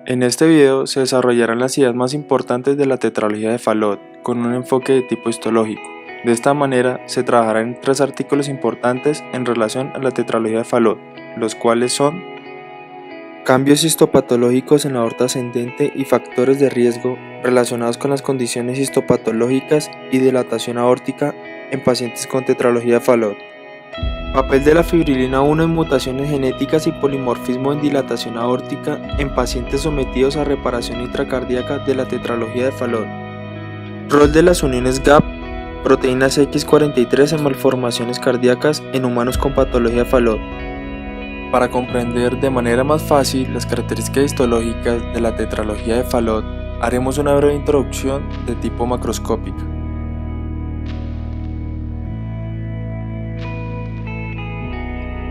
En este video se desarrollarán las ideas más importantes de la tetralogía de Fallot, con un enfoque de tipo histológico. De esta manera, se trabajará en 3 artículos importantes en relación a la tetralogía de Fallot, los cuales son cambios histopatológicos en la aorta ascendente y factores de riesgo relacionados con las condiciones histopatológicas y dilatación aórtica en pacientes con tetralogía de Fallot. Papel de la fibrilina 1 en mutaciones genéticas y polimorfismo en dilatación aórtica en pacientes sometidos a reparación intracardíaca de la tetralogía de Fallot. Rol de las uniones GAP, proteínas X43 en malformaciones cardíacas en humanos con patología de Fallot. Para comprender de manera más fácil las características histológicas de la tetralogía de Fallot, haremos una breve introducción de tipo macroscópica.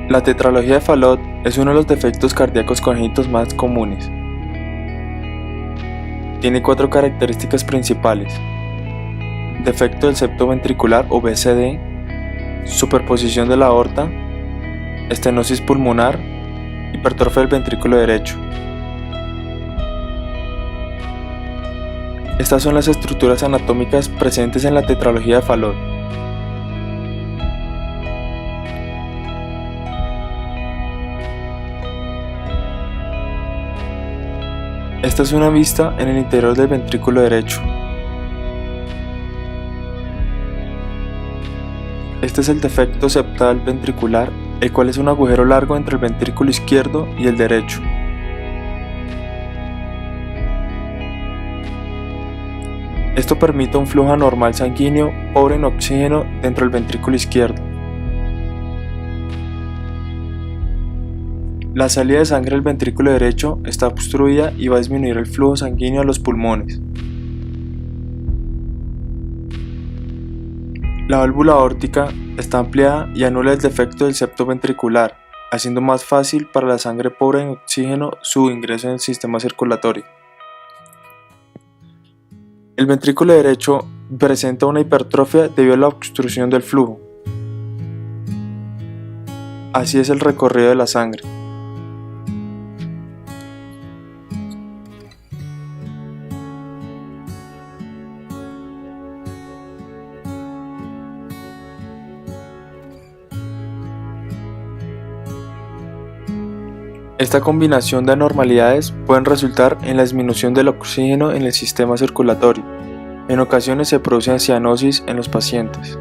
La tetralogía de Fallot es uno de los defectos cardíacos congénitos más comunes. Tiene 4 características principales: defecto del septo ventricular o BCD, superposición de la aorta, estenosis pulmonar, hipertrofia del ventrículo derecho. Estas son las estructuras anatómicas presentes en la tetralogía de Fallot. Esta es una vista en el interior del ventrículo derecho. Este es el defecto septal ventricular, el cual es un agujero largo entre el ventrículo izquierdo y el derecho. Esto permite un flujo anormal sanguíneo pobre en oxígeno dentro del ventrículo izquierdo. La salida de sangre del ventrículo derecho está obstruida y va a disminuir el flujo sanguíneo a los pulmones. La válvula aórtica está ampliada y anula el defecto del septo ventricular, haciendo más fácil para la sangre pobre en oxígeno su ingreso en el sistema circulatorio. El ventrículo derecho presenta una hipertrofia debido a la obstrucción del flujo. Así es el recorrido de la sangre. Esta combinación de anormalidades pueden resultar en la disminución del oxígeno en el sistema circulatorio. En ocasiones se produce cianosis en los pacientes.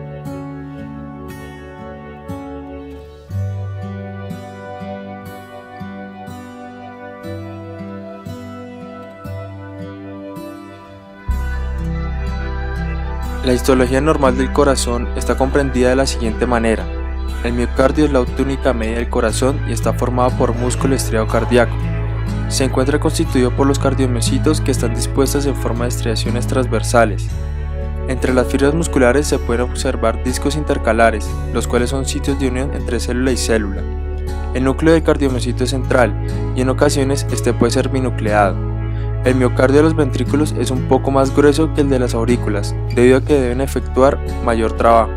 La histología normal del corazón está comprendida de la siguiente manera. El miocardio es la túnica media del corazón y está formado por músculo estriado cardíaco. Se encuentra constituido por los cardiomiocitos que están dispuestas en forma de estriaciones transversales. Entre las fibras musculares se pueden observar discos intercalares, los cuales son sitios de unión entre célula y célula. El núcleo del cardiomiocito es central y en ocasiones este puede ser binucleado. El miocardio de los ventrículos es un poco más grueso que el de las aurículas, debido a que deben efectuar mayor trabajo.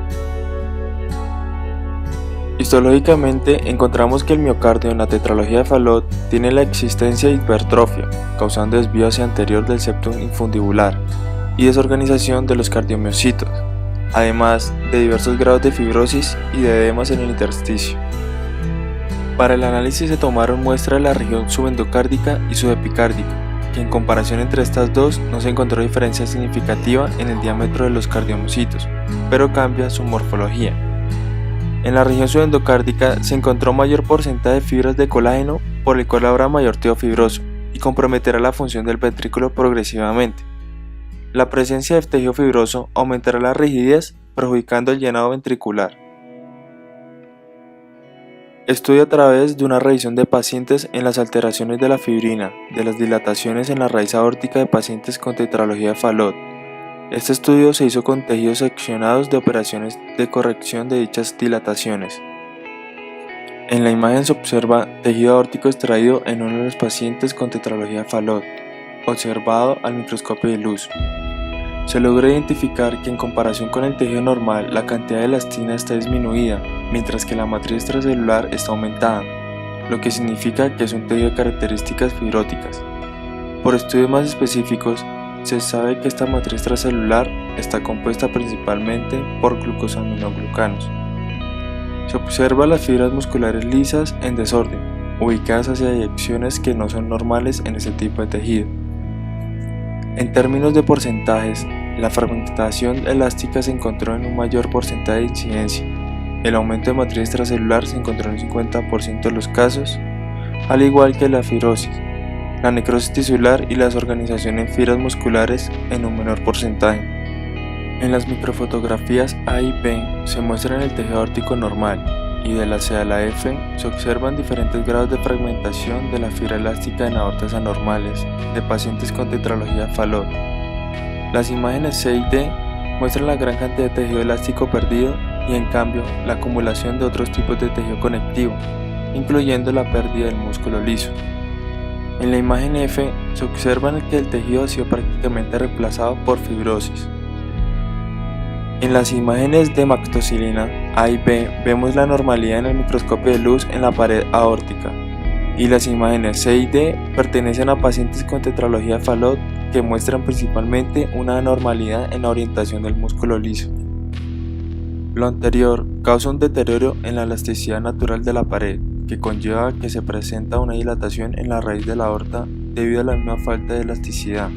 Histológicamente encontramos que el miocardio en la tetralogía de Fallot tiene la existencia de hipertrofia, causando desvío hacia anterior del septum infundibular y desorganización de los cardiomiocitos, además de diversos grados de fibrosis y de edemas en el intersticio. Para el análisis se tomaron muestras de la región subendocárdica y subepicárdica, que en comparación entre estas dos no se encontró diferencia significativa en el diámetro de los cardiomiocitos, pero cambia su morfología. En la región subendocárdica se encontró mayor porcentaje de fibras de colágeno, por el cual habrá mayor tejido fibroso y comprometerá la función del ventrículo progresivamente. La presencia de tejido fibroso aumentará la rigidez, perjudicando el llenado ventricular. Estudio a través de una revisión de pacientes en las alteraciones de la fibrina, de las dilataciones en la raíz aórtica de pacientes con tetralogía de Fallot. Este estudio se hizo con tejidos seccionados de operaciones de corrección de dichas dilataciones. En la imagen se observa tejido aórtico extraído en uno de los pacientes con tetralogía de Fallot, observado al microscopio de luz. Se logra identificar que en comparación con el tejido normal la cantidad de elastina está disminuida, mientras que la matriz extracelular está aumentada, lo que significa que es un tejido de características fibróticas. Por estudios más específicos, se sabe que esta matriz extracelular está compuesta principalmente por glucosaminoglucanos. Se observa las fibras musculares lisas en desorden, ubicadas hacia direcciones que no son normales en este tipo de tejido. En términos de porcentajes, la fragmentación elástica se encontró en un mayor porcentaje de incidencia. El aumento de matriz extracelular se encontró en un 50% de los casos, al igual que la fibrosis, la necrosis tisular y la desorganización en fibras musculares en un menor porcentaje. En las microfotografías A y B se muestra el tejido aórtico normal y de la C a la F se observan diferentes grados de fragmentación de la fibra elástica en aortas anormales de pacientes con tetralogía de Fallot. Las imágenes C y D muestran la gran cantidad de tejido elástico perdido y en cambio la acumulación de otros tipos de tejido conectivo, incluyendo la pérdida del músculo liso. En la imagen F se observa que el tejido ha sido prácticamente reemplazado por fibrosis. En las imágenes de mactocilina A y B vemos la normalidad en el microscopio de luz en la pared aórtica, y las imágenes C y D pertenecen a pacientes con tetralogía de Fallot que muestran principalmente una anormalidad en la orientación del músculo liso. Lo anterior causa un deterioro en la elasticidad natural de la pared, que conlleva que se presenta una dilatación en la raíz de la aorta debido a la misma falta de elasticidad.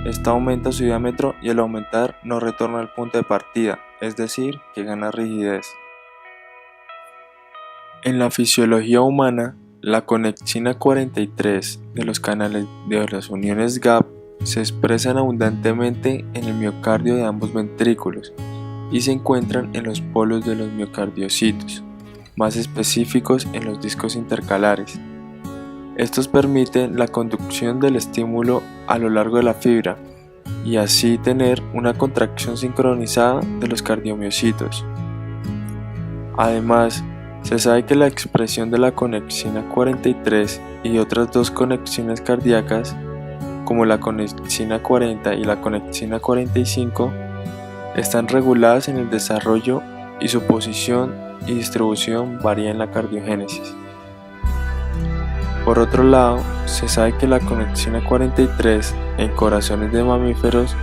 Esta aumenta su diámetro y al aumentar no retorna al punto de partida, es decir, que gana rigidez. En la fisiología humana, la conexina 43 de los canales de las uniones GAP se expresan abundantemente en el miocardio de ambos ventrículos y se encuentran en los polos de los miocardiocitos, más específicos en los discos intercalares. Estos permiten la conducción del estímulo a lo largo de la fibra y así tener una contracción sincronizada de los cardiomiocitos. Además, se sabe que la expresión de la conexina 43 y otras dos conexiones cardíacas, como la conexina 40 y la conexina 45, están reguladas en el desarrollo y su posición y distribución varía en la cardiogénesis. Por otro lado, se sabe que la conexina 43 en corazones de mamíferos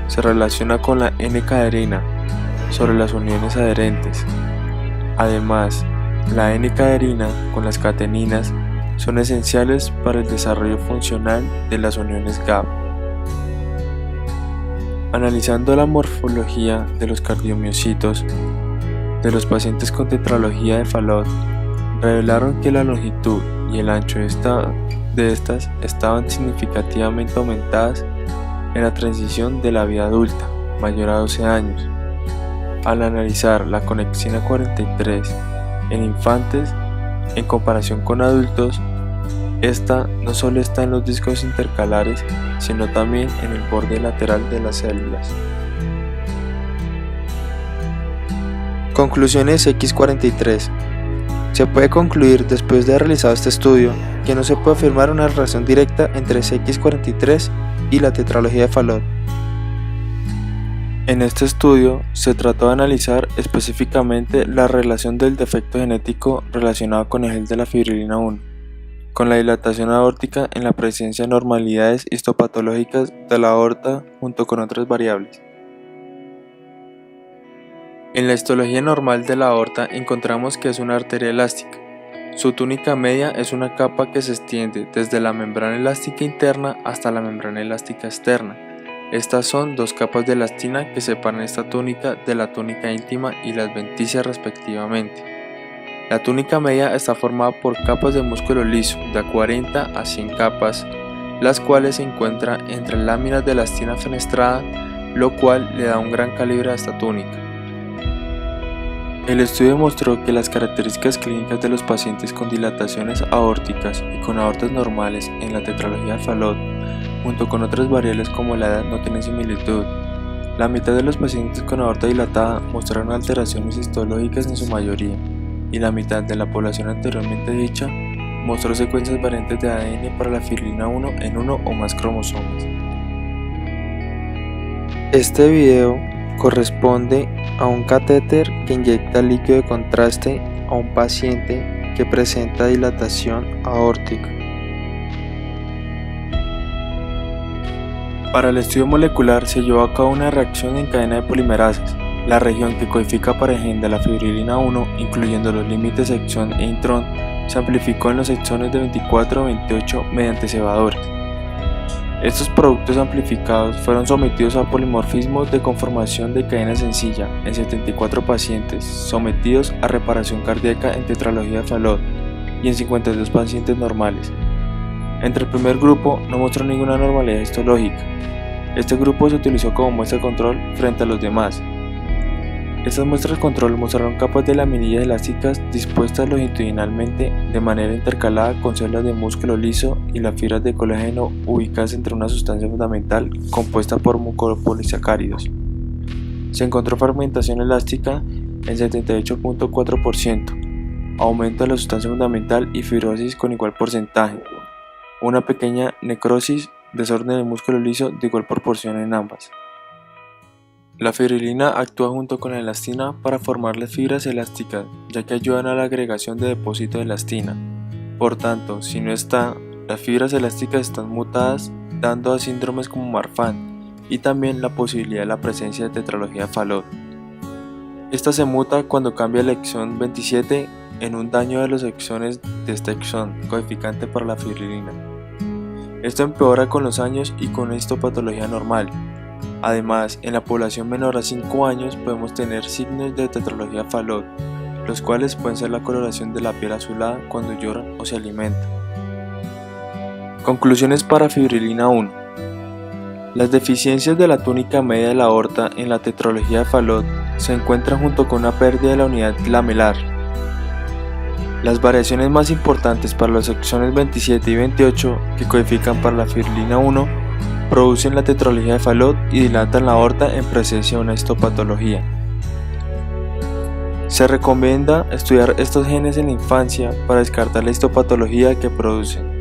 se relaciona con la N-caderina sobre las uniones adherentes. Además, la N-caderina con las cateninas son esenciales para el desarrollo funcional de las uniones GAP. Analizando la morfología de los cardiomiocitos de los pacientes con tetralogía de Fallot, revelaron que la longitud y el ancho de estas estaban significativamente aumentadas en la transición de la vida adulta, mayor a 12 años. Al analizar la conexina 43 en infantes, en comparación con adultos, esta no solo está en los discos intercalares, sino también en el borde lateral de las células. Conclusiones X43. Se puede concluir después de haber realizado este estudio que no se puede afirmar una relación directa entre X43 y la tetralogía de Fallot. En este estudio se trató de analizar específicamente la relación del defecto genético relacionado con el gel de la fibrilina 1, con la dilatación aórtica en la presencia de anormalidades histopatológicas de la aorta junto con otras variables. En la histología normal de la aorta encontramos que es una arteria elástica. Su túnica media es una capa que se extiende desde la membrana elástica interna hasta la membrana elástica externa. Estas son dos capas de elastina que separan esta túnica de la túnica íntima y la adventicia respectivamente. La túnica media está formada por capas de músculo liso de 40 a 100 capas, las cuales se encuentran entre láminas de elastina fenestrada, lo cual le da un gran calibre a esta túnica. El estudio mostró que las características clínicas de los pacientes con dilataciones aórticas y con aortas normales en la tetralogía de Fallot, junto con otras variables como la edad, no tienen similitud. La mitad de los pacientes con aorta dilatada mostraron alteraciones histológicas en su mayoría, y la mitad de la población anteriormente dicha mostró secuencias variantes de ADN para la fibrilina 1 en uno o más cromosomas. Este video corresponde a un catéter que inyecta líquido de contraste a un paciente que presenta dilatación aórtica. Para el estudio molecular se llevó a cabo una reacción en cadena de polimerasas. La región que codifica para el gen de la fibrilina 1, incluyendo los límites exón e intrón, se amplificó en los exones de 24 y 28 mediante cebadores. Estos productos amplificados fueron sometidos a polimorfismos de conformación de cadena sencilla en 74 pacientes sometidos a reparación cardíaca en tetralogía de Fallot y en 52 pacientes normales. Entre el primer grupo no mostró ninguna anormalidad histológica. Este grupo se utilizó como muestra de control frente a los demás. Estas muestras de control mostraron capas de laminillas elásticas dispuestas longitudinalmente de manera intercalada con células de músculo liso y las fibras de colágeno ubicadas entre una sustancia fundamental compuesta por mucopolisacáridos. Se encontró fragmentación elástica en 78.4%, aumento de la sustancia fundamental y fibrosis con igual porcentaje, una pequeña necrosis, desorden del músculo liso de igual proporción en ambas. La fibrilina actúa junto con la elastina para formar las fibras elásticas, ya que ayudan a la agregación de depósito de elastina. Por tanto, si no está, las fibras elásticas están mutadas, dando a síndromes como Marfan y también la posibilidad de la presencia de tetralogía de Fallot. Esta se muta cuando cambia el exón 27 en un daño de los exones de este exón, codificante para la fibrilina. Esto empeora con los años y con una histopatología normal. Además, en la población menor a 5 años podemos tener signos de tetralogía Fallot, los cuales pueden ser la coloración de la piel azulada cuando lloran o se alimentan. Conclusiones para fibrilina 1. Las deficiencias de la túnica media de la aorta en la tetralogía de Fallot se encuentran junto con una pérdida de la unidad lamelar. Las variaciones más importantes para los exones 27 y 28 que codifican para la fibrilina 1 producen la tetralogía de Fallot y dilatan la aorta en presencia de una histopatología. Se recomienda estudiar estos genes en la infancia para descartar la histopatología que producen.